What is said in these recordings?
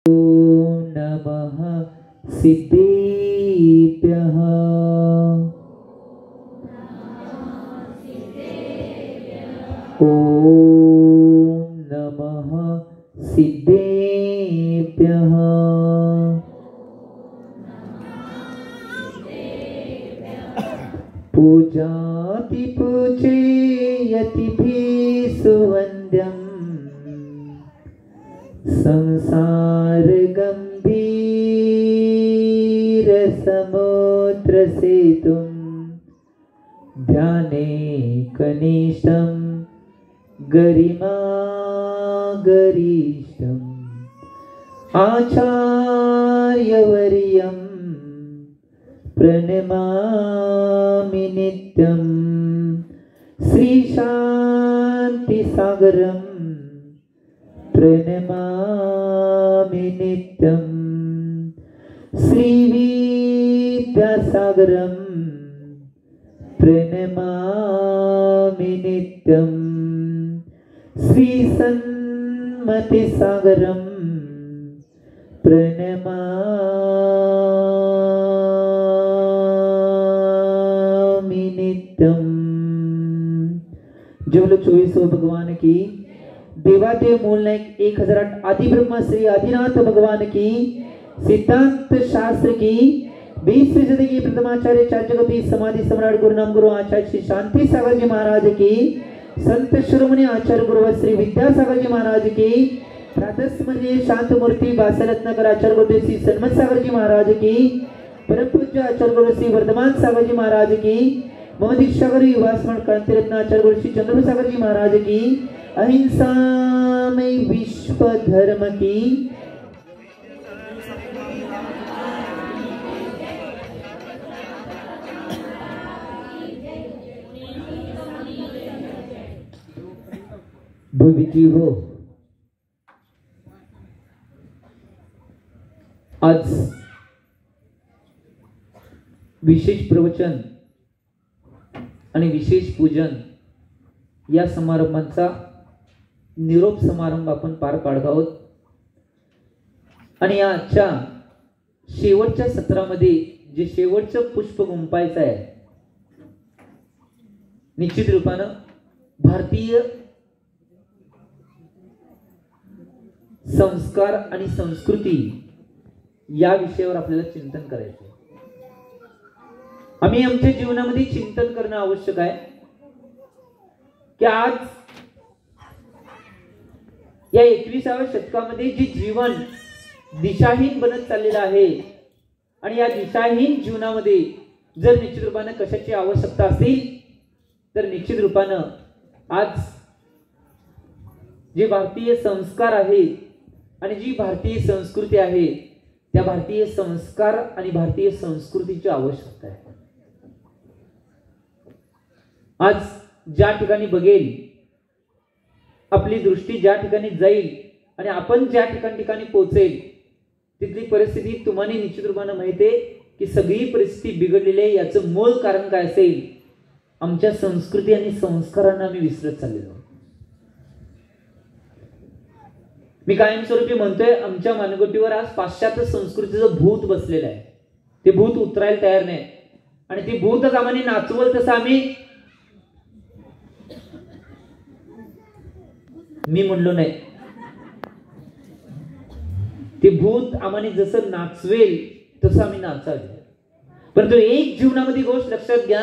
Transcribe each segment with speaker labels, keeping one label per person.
Speaker 1: नमः सिद्धेभ्यः। ॐ नमः सिद्धेभ्यः। पूजाति पूजयतिभिः सुवन्द्यम् संसार गंभीर समुद्र सेतुं ध्याने कनिष्ठं गरिमा गरिष्ठम् आचार्यवर्यं प्रणमामि नित्यं श्रीशान्तिसागरं प्रणमामि नित्यं श्रीविद्यासागरं प्रणमामि नित्यं श्रीसन्मतिसागरं प्रणमामि नित्यं। जवल 24 भगवान की देवादेव मूलनायक 1008 आदि ब्रह्मा श्री आदिनाथ भगवान की सिद्धांत शास्त्र की 20वीं सदी की प्रथमाचार्य चार्जगति समाधि सम्राट गुरु नाम गुरु आचार्य श्री शांति सागर जी महाराज की संत शिरोमणि आचार्य गुरु श्री विद्यासागर जी महाराज की प्रातस्मरणीय शांत मूर्ति बासरत्नकर आचार्य गुरु श्री सन्मत सागर जी महाराज की परम पूज्य आचार्य गुरु श्री वर्धमान सागर जी महाराज की मम दीक्षागर युवा स्मरण क्रांति रत्न आचार्य गुरु श्री चंद्र सागर जी महाराज की अहिंसा में विश्व धर्म की भूमिकी हो। आज विशेष प्रवचन आणि विशेष पूजन या समारंभाचा निरोप समारंभ आपण पार पाडत आहोत आणि आजच्या शेवटच्या सत्रामध्ये जे शेवटचं पुष्प गुंफायचं आहे निश्चित रूपानं भारतीय संस्कार आणि संस्कृती या विषयावर आपल्याला चिंतन करायचं आहे। आम्ही आमच्या जीवनामध्ये चिंतन करणं आवश्यक आहे की आज या 21व्या शतकामध्ये जे जीवन दिशाहीन बनत चाललेलं आहे आणि या दिशाहीन जीवनामध्ये जर निश्चित रूपानं कशाची आवश्यकता असेल तर निश्चित रूपानं आज जे भारतीय संस्कार आहेत आणि जी भारतीय संस्कृती आहे त्या भारतीय संस्कार आणि भारतीय संस्कृतीची आवश्यकता आहे। आज ज्या ठिकाणी बघेल आपली दृष्टी ज्या ठिकाणी जाईल आणि आपण ज्या ठिकाणी पोहोचेल तिथली परिस्थिती तुम्हाला निश्चित रूपानं माहिती आहे की सगळी परिस्थिती बिघडलेली आहे। याचं मूळ कारण काय असेल? आमच्या संस्कृती आणि संस्कारांना आम्ही विसरत चाललेलो। मी कायमस्वरूपी म्हणतोय आमच्या मानगुटीवर आज पाश्चात्य संस्कृतीचं भूत बसलेलं आहे। ते भूत उतरायला तयार नाही आणि ते भूतच आम्हाला नाचवल तसं आम्ही मी म्हणलो नाही, ते भूत आम्हाला जसं नाचवेल तसं आम्ही नाचावे। परंतु एक जीवनामध्ये गोष्ट लक्षात घ्या,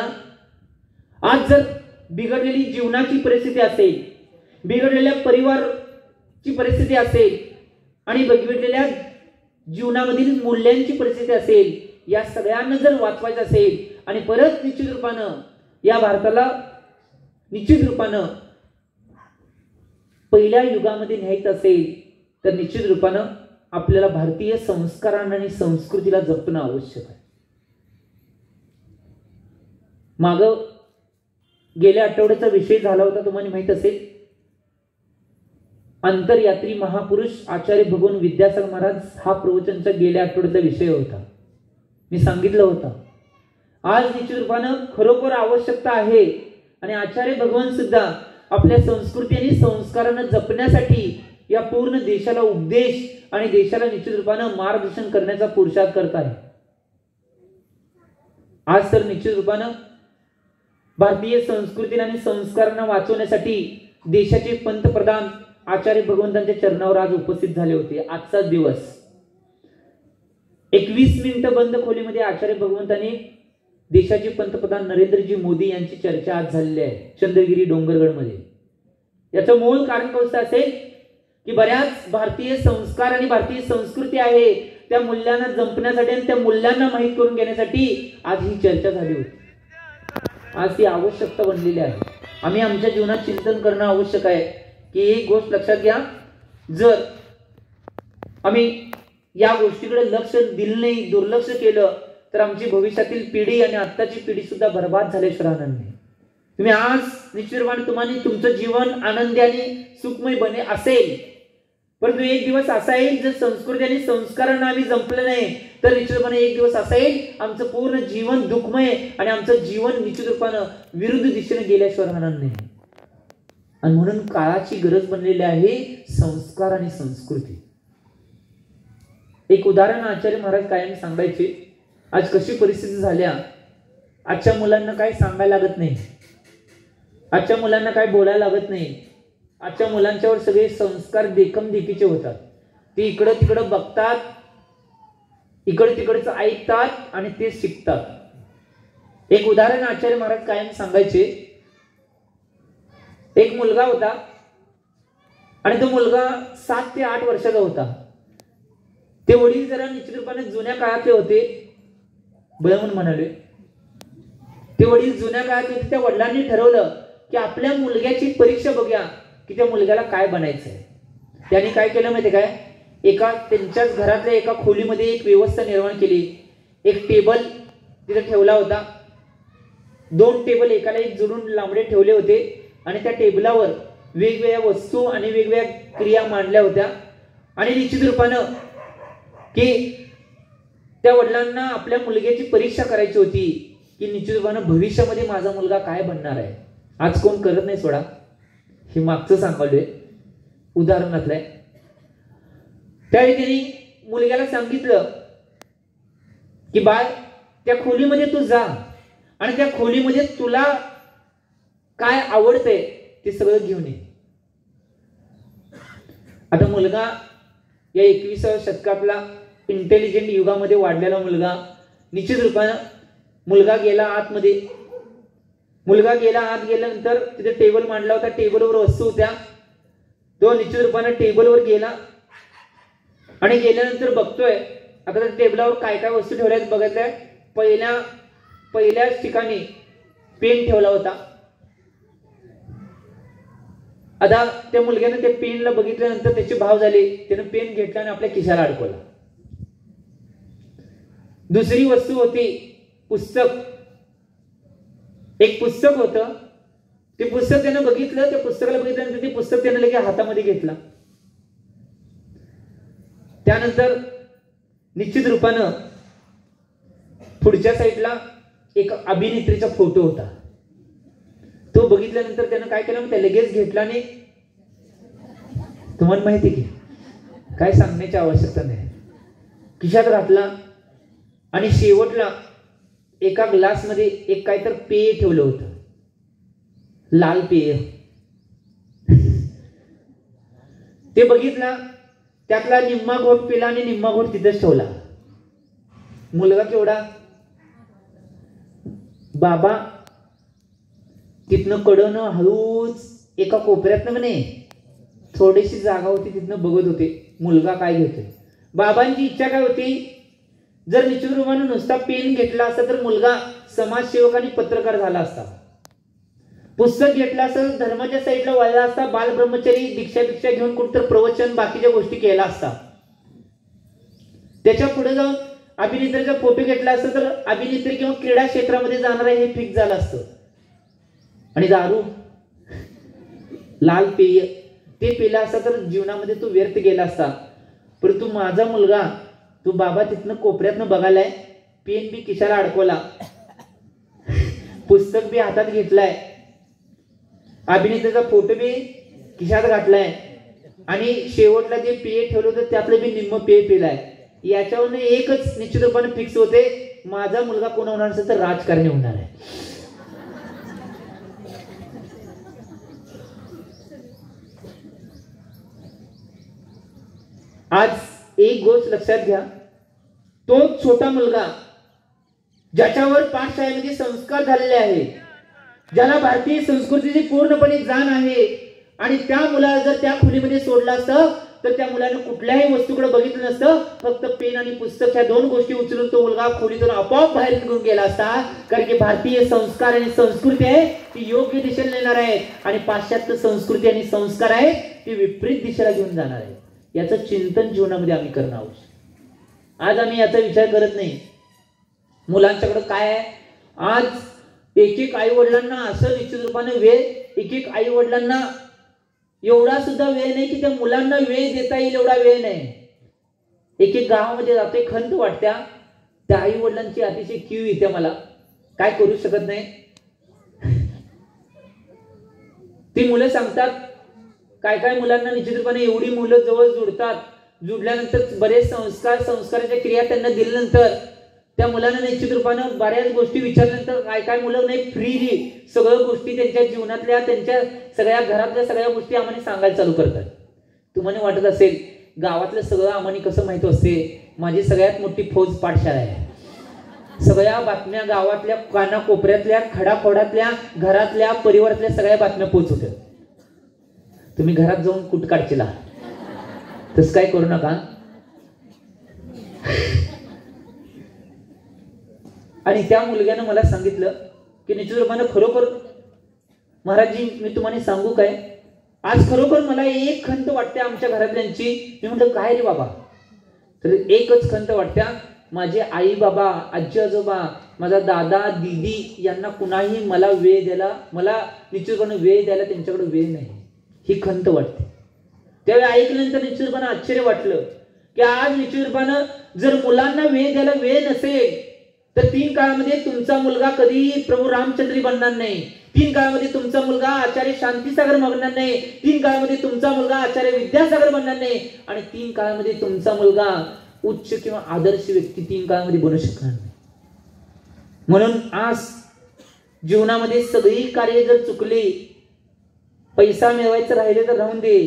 Speaker 1: आज जर बिघडलेली जीवनाची परिस्थिती असेल, बिघडलेल्या परिवारची परिस्थिती असेल आणि बिघडलेल्या जीवनामधील मूल्यांची परिस्थिती असेल, या सगळ्यांना जर वाचवायचं असेल आणि परत निश्चित रूपानं या भारताला निश्चित रूपानं पहिल्या युगामध्ये न्यायचं असेल तर निश्चित रूपानं आपल्याला भारतीय संस्कारांना आणि संस्कृतीला जपणं आवश्यक आहे। माग गेल्या आठवड्याचा विषय झाला होता, तुम्हाला माहित असेल, अंतरयात्री महापुरुष आचार्य भगवान विद्यासागर महाराज हा प्रवचनचा गेल्या आठवड्याचा विषय होता। मी सांगितलं होतं आज निश्चित रूपानं खरोखर आवश्यकता आहे आणि आचार्य भगवान सुद्धा आपल्या संस्कृती आणि संस्कारांना जपण्यासाठी या पूर्ण देशाला उपदेश आणि देशाला निश्चित रूपानं मार्गदर्शन करण्याचा पुरुषार्थ करत आहे. आज तर निश्चित रूपानं भारतीय संस्कृती आणि संस्कारांना वाचवण्यासाठी देशाचे पंतप्रधान आचार्य भगवंतांच्या चरणावर आज उपस्थित झाले होते. आजचा दिवस 21 मिनिटं बंद खोलीमध्ये आचार्य भगवंतांनी देशाचे पंतप्रधान नरेंद्रजी मोदी यांची चर्चा आज झालेली आहे चंद्रगिरी डोंगरगडमध्ये. याचं मूळ कारण कसं असेल की बऱ्याच भारतीय संस्कार आणि भारतीय संस्कृती आहे त्या मूल्यांना जपण्यासाठी आणि त्या मूल्यांना माहीत करून घेण्यासाठी आज ही चर्चा झाली होती. आज ती आवश्यकता बनलेली आहे. आम्ही आमच्या जीवनात चिंतन करणं आवश्यक आहे की एक गोष्ट लक्षात घ्या, जर आम्ही या गोष्टीकडे लक्ष दिलं नाही, दुर्लक्ष केलं तर आमची भविष्यातील पिढी आणि आत्ताची पिढी सुद्धा बर्बाद झाल्याशिवाय राहणार नाही. तुम्ही आज निश्चितपणे तुम्हाला तुमचं जीवन आनंदी आणि सुखमय बने असेल, परंतु एक दिवस असा येईल जर संस्कृती आणि संस्कारांना आम्ही जपलं नाही तर निश्चितपणे एक दिवस असा येईल आमचं पूर्ण जीवन दुःखमय आणि आमचं जीवन निश्चित रूपानं विरुद्ध दिशेने गेल्याशिवाय राहणार नाही. आणि म्हणून काळाची गरज बनलेली आहे संस्कार आणि संस्कृती. एक उदाहरण आचार्य महाराज कायम सांगायचे. आज कशी परिस्थिती झाल्या, आजच्या मुलांना काय सांगायला लागत नाही, आजच्या मुलांना काय बोलायला लागत नाही. आजच्या मुलांच्यावर सगळे संस्कार देखमदेखीचे होतात. ते इकडं तिकडं बघतात, इकडं तिकडचं ऐकतात आणि ते शिकतात. एक उदाहरण आचार्य महाराज कायम सांगायचे. एक मुलगा होता आणि तो मुलगा 7 ते 8 वर्षाचा होता. ते वडील जरा निश्चित रूपाने जुन्या काळातले होते, म्हणून म्हणाले ते वडील जुन्या काळातले होते. त्या वडिलांनी ठरवलं की आपल्या मुलग्याची परीक्षा बघूया की त्या मुलग्याला काय बनायचंय. त्यांनी काय केलं माहिती काय, एका त्यांच्याच घरातल्या एका खोलीमध्ये एक व्यवस्था निर्माण केली. एक टेबल तिथे ठेवला होता, 2 टेबल एकाला एक जोडून लांबडे ठेवले होते आणि त्या टेबलावर वेगवेगळ्या वस्तू आणि वेगवेगळ्या क्रिया मांडल्या होत्या. आणि निश्चित रूपानं की त्या वडिलांना आपल्या मुलग्याची परीक्षा करायची होती की निश्चित रूपानं भविष्यामध्ये माझा मुलगा काय बनणार आहे. आज कोण करत नाही सोडा, हे मागचं सांगालोय उदाहरणातलं आहे. त्यावेळी त्यांनी मुलग्याला सांगितलं की बाळ, त्या खोलीमध्ये तू जा आणि त्या खोलीमध्ये तुला काय आवडतंय ते सगळं घेऊन ये. आता मुलगा या 21व्या शतकातला इंटेलिजंट युगामध्ये वाढलेला मुलगा, निश्चित रूपानं मुलगा गेला आतमध्ये. मुलगा गेला आत गेल्यानंतर तिथे टेबल मांडला होता, टेबलवर वस्तू होत्या. तो निश्चित रूपानं टेबलवर गेला आणि गेल्यानंतर बघतोय आता त्या टेबलावर काय काय वस्तू ठेवल्यात बघितल्या. पहिल्याच ठिकाणी पेन ठेवला होता. आता त्या मुलग्याने त्या पेनला बघितल्यानंतर त्याचे भाव झाले. त्यानं पेन घेतला आणि आपल्या खिशाला अडकवला. दुसरी वस्तू होती पुस्तक. एक पुस्तक होतं, ते पुस्तक त्यानं बघितलं. त्या पुस्तकाला बघितल्यानंतर ते पुस्तक त्यानं लगेच हातामध्ये घेतला. त्यानंतर निश्चित रूपानं पुढच्या साईडला एक अभिनेत्रीचा फोटो होता. तो बघितल्यानंतर त्यानं काय केलं, त्या लगेच घेतला आणि तुम्हाला माहिती की काय सांगण्याची आवश्यकता नाही, खिशात घातला. आणि शेवटला एका ग्लासमध्ये एक काहीतरी पेय ठेवलं होतं, लाल पेय. ते बघितला, त्यातला निम्मा घोट पिला आणि निम्मा घोट तिथेच ठेवला. मुलगा केवढा, बाबा तिथनं कडनं हळूच एका कोपऱ्यातनं नाही थोडीशी जागा होती, तिथनं बघत होते मुलगा काय घेतोय. बाबांची इच्छा काय होती, जर निश्चित रूपाने नुसता पेन घेतला असता तर मुलगा समाजसेवक आणि पत्रकार झाला असता. पुस्तक घेतला असता, धर्माच्या साईडला वळला असता, बालब्रह्मचारी दीक्षा घेऊन कुठतर प्रवचन बाकीच्या गोष्टी केला असता. त्याच्या पुढे जाऊन अभिनेत्रीचा फोटो घेतला असता तर अभिनेत्री किंवा क्रीडा क्षेत्रामध्ये जाणार आहे हे फिक्स झालं असतं. आणि दारू, लाल पेय ते पिला असता तर जीवनामध्ये तो व्यर्थ गेला असता. परंतु माझा मुलगा, तू बाबा तिथनं कोपऱ्यातनं बघायलाय, पेन बी खिशाला अडकवला, पुस्तक बी हातात घेतलाय, अभिनेत्रीचा फोटो बी खिशात घातलाय आणि शेवटला जे पेय ठेवलं होतं त्यातलं मी निम्म पेय पिलाय. याच्यावरून एकच निश्चित रूपाने फिक्स होते, माझा मुलगा कोण होणार असेल तर राजकारणी होणार आहे. आज एक गोष्ट लक्षात घ्या, तो छोटा मुलगा ज्याच्यावर पाठशाळेमध्ये संस्कार झालेले आहे, ज्याला भारतीय संस्कृतीची पूर्णपणे जाण आहे, आणि त्या मुलाला जर त्या खोलीमध्ये सोडलं असतं तर त्या मुलाने कुठल्याही वस्तूकडे बघितलं नसतं, फक्त पेन आणि पुस्तक ह्या दोन गोष्टी उचलून तो मुलगा खोलीतून आपोआप बाहेर निघून गेला असता. कारण की भारतीय संस्कार आणि संस्कृती आहे ती योग्य दिशेला नेणार आहे, आणि पाश्चात्य संस्कृती आणि संस्कार आहे ती विपरीत दिशेला घेऊन जाणार आहे. याचं चिंतन जीवनामध्ये आम्ही करणं आवश्यक. आज आम्ही याचा विचार करत नाही. मुलांच्याकडे काय आहे, आज एक एक आई वडिलांना असं निश्चित रूपाने वेळ, एक एक आई वडिलांना एवढा सुद्धा वेळ नाही की त्या मुलांना वेळ देता येईल एवढा वेळ नाही. एक एक गावामध्ये जातोय, खंत वाटत्या, त्या आई वडिलांची अतिशय कीव येते, मला काय करू शकत नाही. ती मुलं सांगतात, काय काय मुलांना निश्चित रूपाने एवढी मुलं जवळ जुडतात, जुडल्यानंतर बरेच संस्काराच्या क्रिया त्यांना दिल्यानंतर त्या मुलांना निश्चित रूपानं बऱ्याच गोष्टी विचारल्यानंतर काय काय मुलं नाही फ्रीली सगळ्या गोष्टी त्यांच्या जीवनातल्या, त्यांच्या सगळ्या घरातल्या सगळ्या गोष्टी आम्हाला सांगायला चालू करतात. तुम्हाला वाटत असेल गावातलं सगळं आम्हाला कसं माहित असते, माझी सगळ्यात मोठी फौज पाठशाळा आहे. सगळ्या बातम्या गावातल्या कानाकोपऱ्यातल्या, खडाखोडातल्या, घरातल्या, परिवारातल्या सगळ्या बातम्या पोहोचवतात. तुम्ही घरात जाऊन कुठ काढशीला, तसं काय करू नका. आणि त्या मुलग्यानं मला सांगितलं की निश्चित रूपानं खरोखर महाराजजी मी तुम्हाला सांगू काय, आज खरोखर मला एक खंत वाटते आमच्या घरातल्यांची. मी म्हटलं काय रे बाबा, तर एकच खंत वाटत्या, माझे आई बाबा, आजी आजोबा, माझा दादा दीदी यांना कुणाही मला वेळ द्यायला, मला निश्चितपणे वेळ द्यायला त्यांच्याकडे वेळ नाही, ही खंत वाटते. त्यावेळी ऐकल्यानंतर निश्चितपणे आश्चर्य वाटलं की आज निश्चितपणे जर मुलांना वेळ द्यायला वेळ नसेल तर 3 काळामध्ये तुमचा मुलगा कधी प्रभू रामचंद्री बनणार नाही, 3 काळामध्ये तुमचा मुलगा आचार्य शांतीसागर बनणार नाही, 3 काळामध्ये तुमचा मुलगा आचार्य विद्यासागर बनणार नाही, आणि 3 काळामध्ये तुमचा मुलगा उच्च किंवा आदर्श व्यक्ती 3 काळामध्ये बनू शकणार नाही. म्हणून आज जीवनामध्ये सगळी कार्य जर चुकली, पैसा मिळवायचं राहिले तर राहून दे,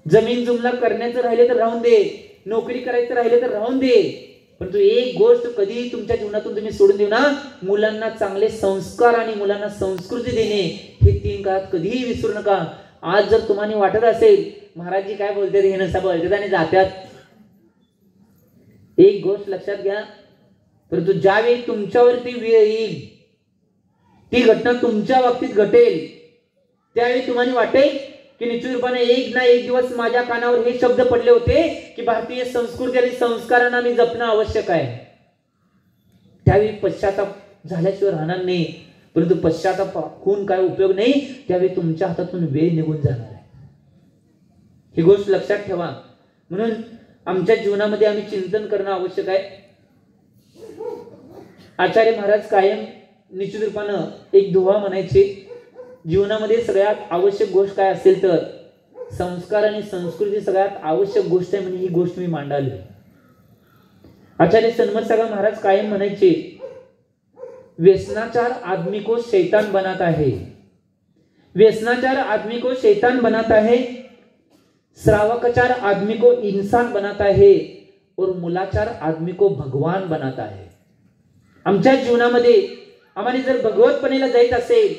Speaker 1: जमीन जुमला करण्याचं राहिले तर राहून दे, नोकरी करायचं राहिले तर राहून दे, परंतु एक गोष्ट कधी तुमच्या जीवनातून तुम्ही सोडून देऊ ना, मुलांना चांगले संस्कार आणि मुलांना संस्कृती देणे, हे 3 काळात कधीही विसरू नका. आज जर तुम्हाला वाटत असेल महाराजजी काय बोलतात, हे नसा बोलतात आणि जात्यात, एक गोष्ट लक्षात घ्या, परंतु ज्यावेळी तुमच्यावरती वेळ येईल, ती घटना तुमच्या बाबतीत घटेल, त्यावेळी तुम्हाला वाटेल की निश्चित रूपाने एक ना एक दिवस माझ्या कानावर हे शब्द पडले होते की भारतीय संस्कृती आणि संस्कारांना मी जपणं आवश्यक आहे. त्यावेळी पश्चाताप झाल्याशिवाय राहणार नाही, परंतु पश्चाताप होऊन काय उपयोग नाही, त्यावेळी तुमच्या हातातून वेळ निघून जाणार आहे. ही गोष्ट लक्षात ठेवा. म्हणून आमच्या जीवनामध्ये आम्ही चिंतन करणं आवश्यक आहे. आचार्य महाराज कायम निश्चित रूपानं एक दुवा म्हणायचे, जीवनामध्ये सगळ्यात आवश्यक गोष्ट काय असेल तर संस्कार आणि संस्कृती सगळ्यात आवश्यक गोष्ट आहे, म्हणजे ही गोष्ट मी मांडाली. आचार्य सन्मतसागर महाराज कायम म्हणायचे, व्यसनाचार आदमी को शैतान बनाता है, व्यसनाचार आदमी को शैतान बनाता है, श्रावकाचार आदमी को इंसान बनाता है, और मुलाचार आदमी को भगवान बनाता है. आमच्या जीवनामध्ये आम्हाला जर भगवतपणेला जायचं असेल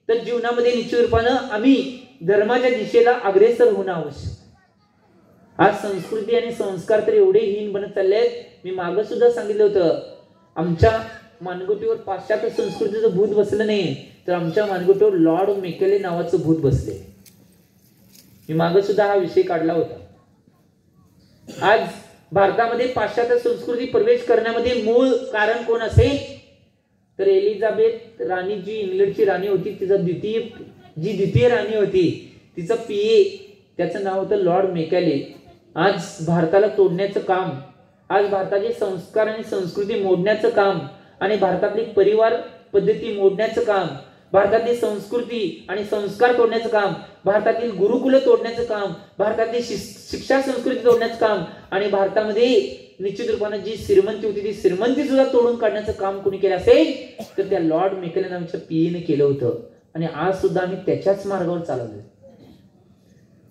Speaker 1: तर जीवनामध्ये निश्चित रूपानं आम्ही धर्माच्या दिशेला अग्रेसर होणं आवश्यक. आज संस्कृती आणि संस्कार तर एवढे हीन बनत चालले आहेत. मी मागं सुद्धा सांगितलं होतं, आमच्या मानगुटीवर पाश्चात्य संस्कृतीचं भूत बसलं नाही, तर आमच्या मानगुटीवर लॉर्ड मेकेले नावाचं भूत बसले. मी मागं सुद्धा हा विषय काढला होता. आज भारतामध्ये पाश्चात्य संस्कृती प्रवेश करण्यामध्ये मूळ कारण कोण असेल तर एलिझाबेथ राणी, जी इंग्लंडची राणी होती, तिचा द्वितीय राणी होती, तिचं पीए, त्याचं नाव होतं लॉर्ड मेकॅले. आज भारताला तोडण्याचं काम, आज भारताचे संस्कार आणि संस्कृती मोडण्याचं काम आणि भारतातली परिवार पद्धती मोडण्याचं काम
Speaker 2: भारतातली संस्कृती आणि संस्कार तोडण्याचं काम, भारतातील गुरुकुल तोडण्याचं काम, भारतातली शिक्षा संस्कृती तोडण्याचं काम आणि भारतामध्ये निश्चित रूपाने जी श्रीमंती होती ती श्रीमंती सुद्धा तोडून काढण्याचं काम कोणी केलं असेल तर त्या लॉर्ड मेकले नावाच्या पीएने केलं होतं. आणि आज सुद्धा आम्ही त्याच्याच मार्गावर चालवलोय.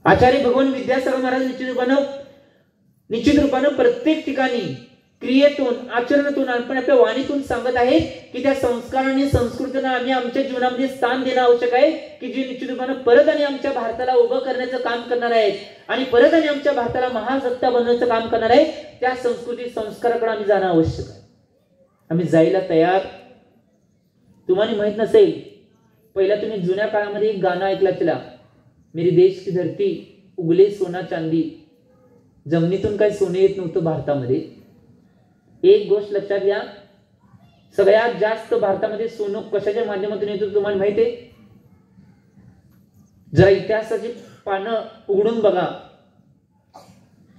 Speaker 2: आचार्य भगवान विद्यासागर महाराज निश्चित रूपानं प्रत्येक ठिकाणी क्रियेतून आचरणातून आपण आपल्या वाणीतून सांगत आहेत की त्या संस्कार आणि संस्कृतीला आम्ही आमच्या जीवनामध्ये स्थान देणं आवश्यक आहे की जे निश्चित रूपानं परत आणि आमच्या भारताला उभं करण्याचं काम करणार आहेत आणि परत आणि आमच्या भारताला महासत्ता बनवण्याचं काम करणार आहे. त्या संस्कृती संस्काराकडे आम्ही जाणं आवश्यक आहे. आम्ही जायला तयार. तुम्हाला माहित नसेल, पहिला तुम्ही जुन्या काळामध्ये एक गाणं ऐकलं असेल, मेरी देश की धरती उगले सोना चांदी. जमिनीतून काही सोने येत नव्हतं भारतामध्ये. एक गोष्ट लक्षात घ्या, सगळ्यात जास्त भारतामध्ये सोनं कशाच्या माध्यमातून येतं तुम्हाला माहिती आहे? जरा इतिहासाची पानं उघडून बघा.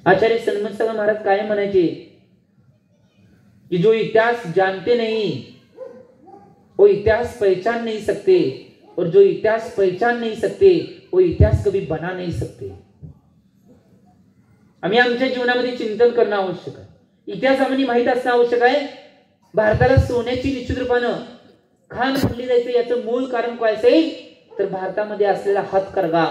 Speaker 2: आचार्य सन्मतसागर महाराज काय म्हणायचे की जो इतिहास जानते नहीं वो इतिहास पहचान नहीं सकते और जो इतिहास पहचान नहीं सकते वो इतिहास कभी बना नहीं सकते. आम्ही आमच्या जीवनामध्ये चिंतन करणं आवश्यक आहे. इतिहास आम्हाला माहित असणं आवश्यक आहे. भारताला सोन्याची निश्चित रूपानं खाण म्हणली जायचं याचं मूळ कारण काय असेल तर भारतामध्ये असलेला हातकरघा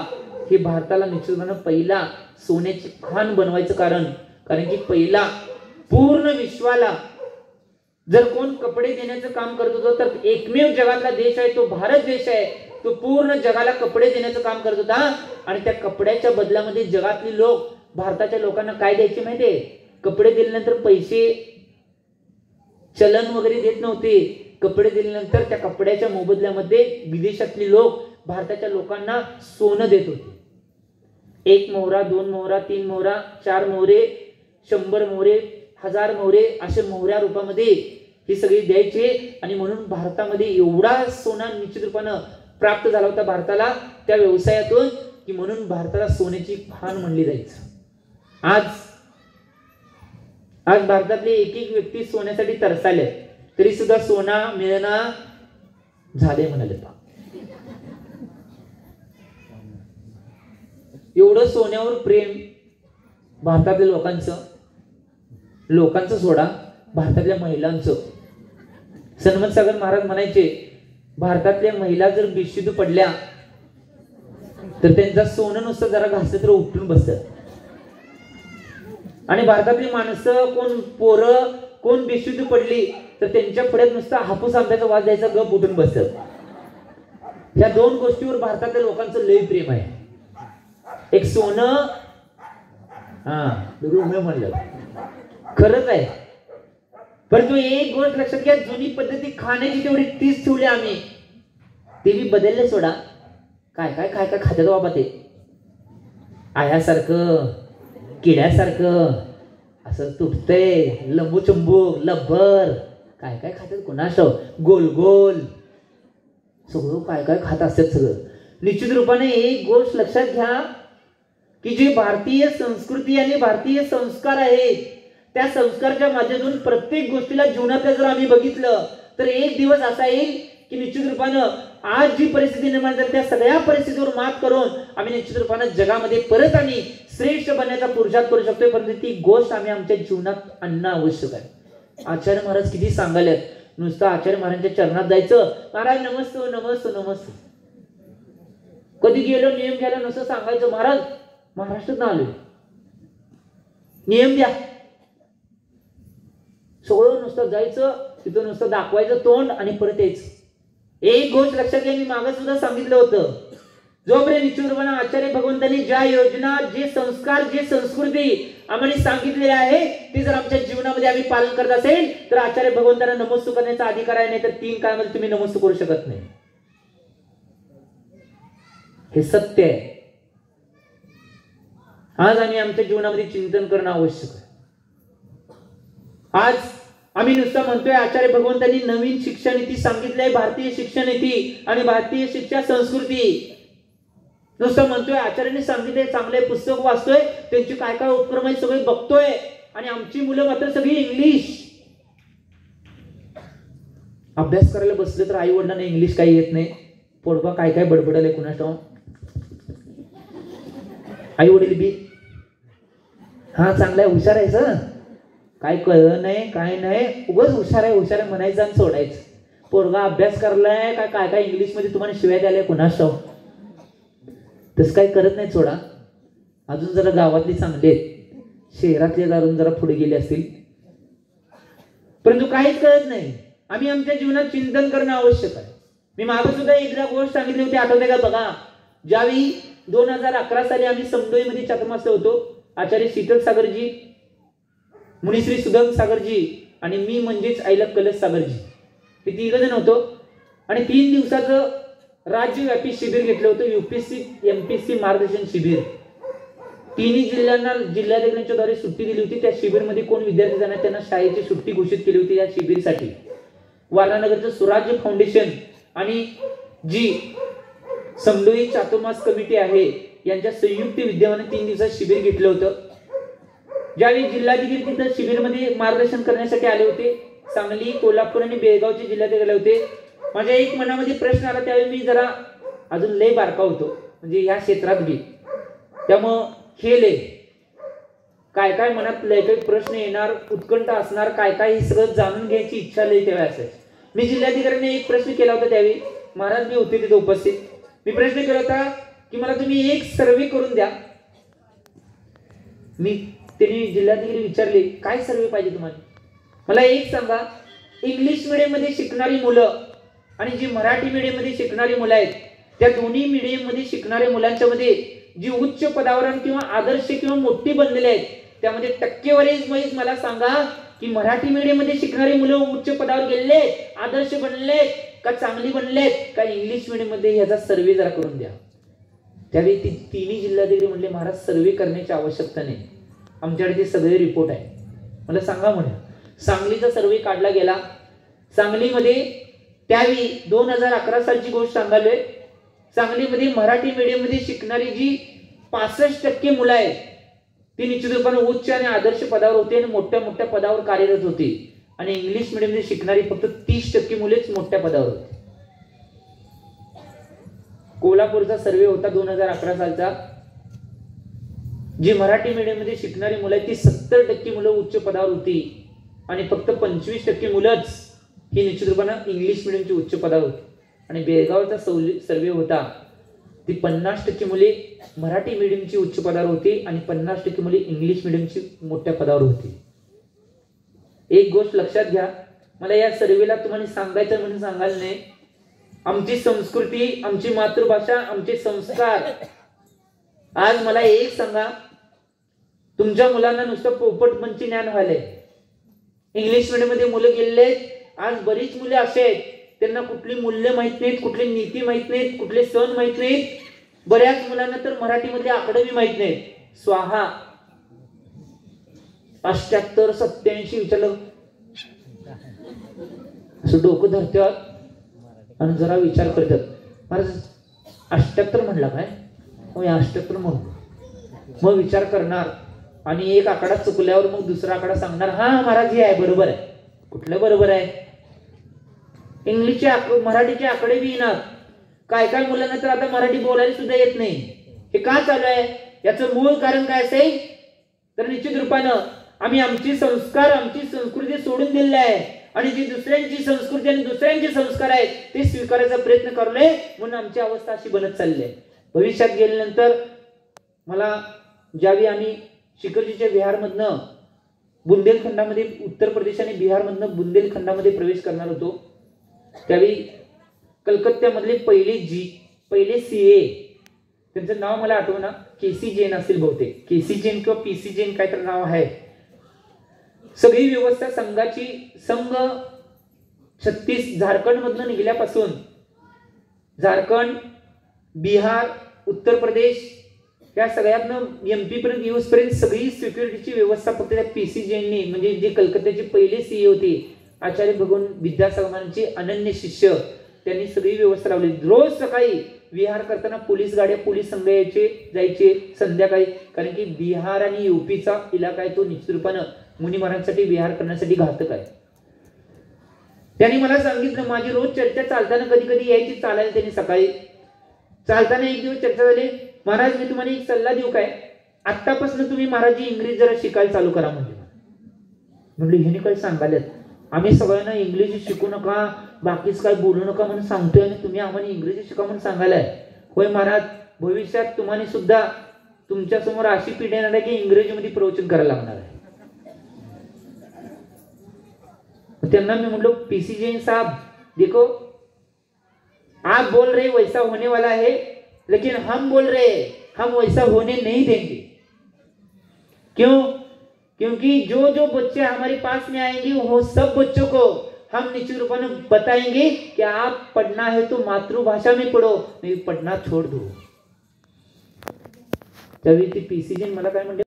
Speaker 2: हे भारताला निश्चित रूपानं पहिला सोन्याची खाण बनवायचं कारण की पहिला पूर्ण विश्वाला जर कोण कपडे देण्याचं काम करत होतं तर एकमेव जगातला देश आहे तो भारत देश आहे. तो पूर्ण जगाला कपडे देण्याचं काम करत होता आणि त्या कपड्याच्या बदल्यामध्ये जगातली लोक भारताच्या लोकांना काय द्यायचे माहितीये? कपडे दिल्यानंतर पैसे चलन वगैरे देत नव्हते. कपडे दिल्यानंतर त्या कपड्याच्या मोबदल्यामध्ये विदेशातली लोक भारताच्या लोकांना सोनं देत होते. 1 मोहरा, 2 मोहरा, 3 मोहरा, 4 मोहरे, 100 मोहरे, 1000 मोहरे असे मोहऱ्या रूपामध्ये ही सगळी द्यायचे. आणि म्हणून भारतामध्ये एवढा सोना निश्चित रूपानं प्राप्त झाला होता भारताला त्या व्यवसायातून की म्हणून भारताला सोन्याची खाण म्हणली जायचं. आज भारतातले एक व्यक्ती सोन्यासाठी तरसाले तरी सुद्धा सोना मिळणं झाले म्हणाले. एवढं सोन्यावर प्रेम भारतातल्या लोकांचं सोडा, भारतातल्या महिलांचं. सन्मतसागर महाराज म्हणायचे भारतातल्या महिला जर बेशुद्ध पडल्या तर त्यांचा सोनं नुसतं जरा घासलं तर उठून बसतात. आणि भारतातली माणसं कोण पोरं कोण बेशुद्ध पडली तर त्यांच्या पुढे नुसता हापूस आंब्याचा वास द्यायचा गप उठून बसतात. या 2 गोष्टीवर भारतातल्या लोकांचं लय प्रेम आहे. एक सोनं म्हणलं खरंच आहे. परंतु एक गोष्ट लक्षात घ्या, जुनी पद्धती खाण्याची तेवढी तीच ठेवली आम्ही. ते बी बदलले सोडा. काय काय काय काय खात्यात बाबा ते आयासारखं किड्यासारखं असं तुटतंय, लंबू चंबू लब्बर काय काय खातात कोणाशो, गोल गोल सगळं काय काय खात असतात सगळं. निश्चित रूपाने एक गोष्ट लक्षात घ्या की जे भारतीय संस्कृती आणि भारतीय संस्कार आहेत त्या संस्काराच्या माध्यमातून प्रत्येक गोष्टीला जीवनातल्या जर आम्ही बघितलं तर एक दिवस असा येईल की निश्चित रूपानं आज जी परिस्थिती निर्माण झाली त्या सगळ्या परिस्थितीवर मात करून आम्ही निश्चित रूपानं जगामध्ये परत आणि श्रेष्ठ बनण्याचा पुरुषार्थ करू शकतोय. परंतु ती गोष्ट आम्ही आमच्या जीवनात आणणं आवश्यक आहे. आचार्य महाराज किती सांगायला, नुसतं आचार्य महाराजांच्या चरणात जायचं, महाराज नमस्तो नमस्तो नमस्तो. कधी गेलो नियम घ्यायला नुसतं सांगायचं महाराज महाराष्ट्रात आलोय नियम द्या. सगळं नुसतं जायचं तिथं नुसतं दाखवायचं तोंड आणि परत यायचं. एक गोष्ट लक्षात घ्या, मी मागे सुद्धा सांगितलं होतं, जोपर्यंत निश्चित रूपाने आचार्य भगवंतांनी ज्या योजना जे संस्कार जे संस्कृती आम्हाला सांगितलेले आहे ते जर आमच्या जीवनामध्ये आम्ही पालन करत असेल तर आचार्य भगवंतांना नमस्कार करण्याचा अधिकार आहे. नाही तर 3 काळामध्ये तुम्ही नमस्कार करू शकत नाही. हे सत्य आहे. आज आम्ही आमच्या जीवनामध्ये चिंतन करणं आवश्यक आहे. आज आम्ही नुसतं म्हणतोय आचार्य भगवंतांनी नवीन शिक्षा नीती सांगितली आहे, भारतीय शिक्षण नीती आणि भारतीय शिक्षा संस्कृती. नुसतं म्हणतोय आचार्यांनी सांगितलंय, चांगले पुस्तक वाचतोय, त्यांची काय काय उपक्रम आहे सगळे बघतोय आणि आमची मुलं मात्र सगळी इंग्लिश. अभ्यास करायला बसले तर आई वडिलांना इंग्लिश काही येत नाही. पोडबा काय काय बडबडले कुणास ठाऊक. आई वडील बी हा चांगला आहे, हुशार आहे सर, काय कळलं नाही काय नाही, उगाच हुशार आहे म्हणायचं आणि सोडायचं. पोरगा अभ्यास करलाय काय काय काय इंग्लिश मध्ये तुम्हाला शिवाय द्यायला कुणास ठाऊक. तसं काही करत नाही सोडा. अजून जरा गावातली चांगली आहेत, शहरातले दारून जरा पुढे गेले असतील, परंतु काहीच कळत नाही. आम्ही आमच्या जीवनात चिंतन करणं आवश्यक आहे. मी मागे सुद्धा एकदा गोष्ट सांगितली होती, आठवते का बघा. ज्यावेळी 2011 साली आम्ही समडोईमध्ये चातुर्मास्य होतो, आचार्य शीतल सागरजी, मुनिश्री सुधम सागरजी आणि मी म्हणजेच आईला कलश सागरजी, हे 3 जण होतो. आणि 3 दिवसाचं राज्यव्यापी शिबिर घेतलं होतं, UPSC MPSC मार्गदर्शन शिबिर. 3 जिल्ह्यांना जिल्हाधिकाऱ्यांच्या द्वारे सुट्टी दिली होती. त्या शिबिरमध्ये कोण विद्यार्थी जाणार त्यांना शाळेची सुट्टी घोषित केली होती या शिबिरसाठी. वारणानगरचं सुराज्य फाउंडेशन आणि जी समडोई चातुर्मास कमिटी आहे यांच्या संयुक्त विद्यमाने 3 दिवसात शिबिर घेतलं होतं. ज्यावेळी जिल्हाधिकारी तिथं शिबिरमध्ये मार्गदर्शन करण्यासाठी आले होते, सांगली, कोल्हापूर आणि बेळगावचे जिल्हाधिकारी आले होते. माझ्या एक मनामध्ये प्रश्न आला, त्यावेळी मी जरा अजून लय बारका होतो, म्हणजे ह्या क्षेत्रात बी, त्यामुळं खेळ आहे काय काय मनात लय काही प्रश्न येणार, उत्कंठ असणार, काय काय हे सगळं जाणून घ्यायची इच्छा लय त्यावेळी असायची. मी जिल्हाधिकाऱ्यांनी एक प्रश्न केला होता, त्यावेळी महाराज मी होते तिथे उपस्थित. मी प्रश्न केला होता की मला तुम्ही एक सर्वे करून द्या. त्यांनी जिल्हाधिकारी विचारले काय सर्वे पाहिजे तुम्हाला. मला एक सांगा, इंग्लिश मीडियम मध्ये शिकणारी मुलं आणि जी मराठी मीडियम मध्ये शिकणारी मुलं आहेत, त्या दोन्ही मीडियम मध्ये शिकणाऱ्या मुलांच्या मध्ये जी उच्च पदावर किंवा आदर्श किंवा मोठी बनलेले आहेत, त्यामध्ये टक्केवारी मला सांगा की मराठी मीडियम मध्ये शिकणारी मुलं उच्च पदावर गेलेले, आदर्श बनले का चांगली बनलेत, का इंग्लिश मीडियम मध्ये ह्याचा सर्वे जरा करून द्या. त्यावेळी ती 3 जिल्हाधिकारी म्हणले महाराज सर्वे करण्याची आवश्यकता नाही, आमच्याकडे ते सगळे रिपोर्ट आहे. मला सांगा म्हणे. सांगलीचा सर्वे काढला गेला. सांगलीमध्ये त्यावेळी 2011 सालची गोष्ट सांगालोय. सांगलीमध्ये मराठी मीडियम मध्ये शिकणारी जी 65% मुलं आहेत ती निश्चित रूपाने उच्च आणि आदर्श पदावर होती आणि मोठ्या मोठ्या पदावर कार्यरत होती. आणि इंग्लिश मीडियम मध्ये शिकणारी फक्त 30% मुलेच मोठ्या पदावर होती. कोल्हापूरचा सर्वे होता 2011 सालचा. जी मराठी मीडियम मध्ये शिकणारी मुलं आहेत ती 70% मुलं उच्च पदावर होती आणि फक्त 25% मुलंच ही निश्चित रूपाने इंग्लिश मीडियमची उच्च पदावर होती. आणि बेळगावचा सर्वे होता, ती 50% मुले मराठी मीडियमची उच्च पदावर होती आणि 50% मुले इंग्लिश मीडियमची मोठ्या पदावर होती. एक गोष्ट लक्षात घ्या, मला या सर्वेला तुम्हाला सांगायचं म्हणून सांगायला नाही. आमची संस्कृती, आमची मातृभाषा, आमचे संस्कार. आज मला एक सांगा, तुमच्या मुलांना नुसतं पोपटपंची ज्ञान व्हायलंय. इंग्लिश मीडियम मध्ये मुलं गेलेले, आज बरीच मुले असे आहेत त्यांना कुठली मूल्य माहित नाहीत, कुठली नीती माहित नाहीत, कुठले सण माहित नाहीत. बऱ्याच मुलांना तर मराठीमधले आकडे बी माहित नाहीत. स्वाहा 78 87 विचारलं असं डोकं धरतात आणि जरा विचार करतात, महाराज 78 म्हणला काय, 78 म्हणून मग विचार करणार आणि एक आकडा चुकल्यावर मग दुसरा आकडा सांगणार, हा महाराज हे आहे बरोबर आहे. कुठलं बरोबर आहे? इंग्लिशचे मराठीचे आकडे बी येणार. काय काय मुलांना तर आता मराठी बोलायला सुद्धा येत नाही. हे का चालू आहे? याचं मूळ कारण काय असेल तर निश्चित रूपानं आम्ही आमची संस्कार, आमची संस्कृती सोडून दिलेली आहे आणि जी दुसऱ्यांची संस्कृती आणि दुसऱ्यांचे संस्कार आहेत ते स्वीकारायचा प्रयत्न करलोय, म्हणून आमची अवस्था अशी बनत चालली आहे. भविष्यात गेल्यानंतर मला ज्यावेळी आम्ही शिखरजीच्या बिहारमधनं बुंदेलखंडामध्ये, उत्तर प्रदेश आणि बिहारमधनं बुंदेलखंडामध्ये प्रवेश करणार होतो, त्यावेळी कलकत्त्यामधले पहिले CA, त्यांचं नाव मला आठवना, KC जैन असेल बहुतेक, KC जैन किंवा PC जैन काय तर नाव आहे. सगळी व्यवस्था संघाची, संघ 36 झारखंड मधनं निघाल्यापासून झारखंड, बिहार, उत्तर प्रदेश या सगळ्यांना MP पर्यंत येऊसपर्यंत सगळी सिक्युरिटीची व्यवस्था फक्त त्या PC जैननी, म्हणजे जे कलकत्त्याचे पहिले CA होते आचार्य भगवान विद्यासागरांचे अनन्य शिष्य, त्यांनी सगळी व्यवस्था लावली. रोज सकाळी विहार करताना पोलीस गाड्या, पोलीस संघ जायचे संध्याकाळी, कारण की बिहार आणि UPचा इलाका आहे तो निश्चित रूपानं मुनी महाराजांसाठी विहार करण्यासाठी घातक आहे. त्यांनी मला सांगितलं, माझी रोज चर्चा चालताना कधी कधी यायची चालायला. त्यांनी सकाळी चालताना एक दिवस चर्चा झाली, महाराज मी तुम्हाला एक सल्ला देऊ काय, आत्तापासून तुम्ही महाराज इंग्लिश जरा शिकायला चालू करा. म्हणजे ह्याने काही सांगायला, आम्ही सगळ्यांना इंग्रजी शिकू नका, बाकीच काय बोलू नका म्हणून सांगतोय आणि तुम्ही आम्हाला इंग्रजी शिका म्हणून सांगायलाय. होय महाराज, भविष्यात तुम्हाला सुद्धा तुमच्या समोर अशी पिढी येणार आहे की इंग्रजीमध्ये प्रवचन करायला लागणार आहे. त्यांना मी म्हटलो, पीसी जैन साहब देखो, आप बोल रहे वैसा होने वाला है, लेकिन हम बोल रहे हम वैसा होने नहीं देंगे. क्यों? क्योंकि जो जो बच्चे हमारे पास में आएंगे वो सब बच्चों को हम निश्चित रूप में बताएंगे कि आप पढ़ना है तो मातृभाषा में पढ़ो, नहीं पढ़ना छोड़ दो. त्यावेळी ती पीसी जैन मला काय म्हणले,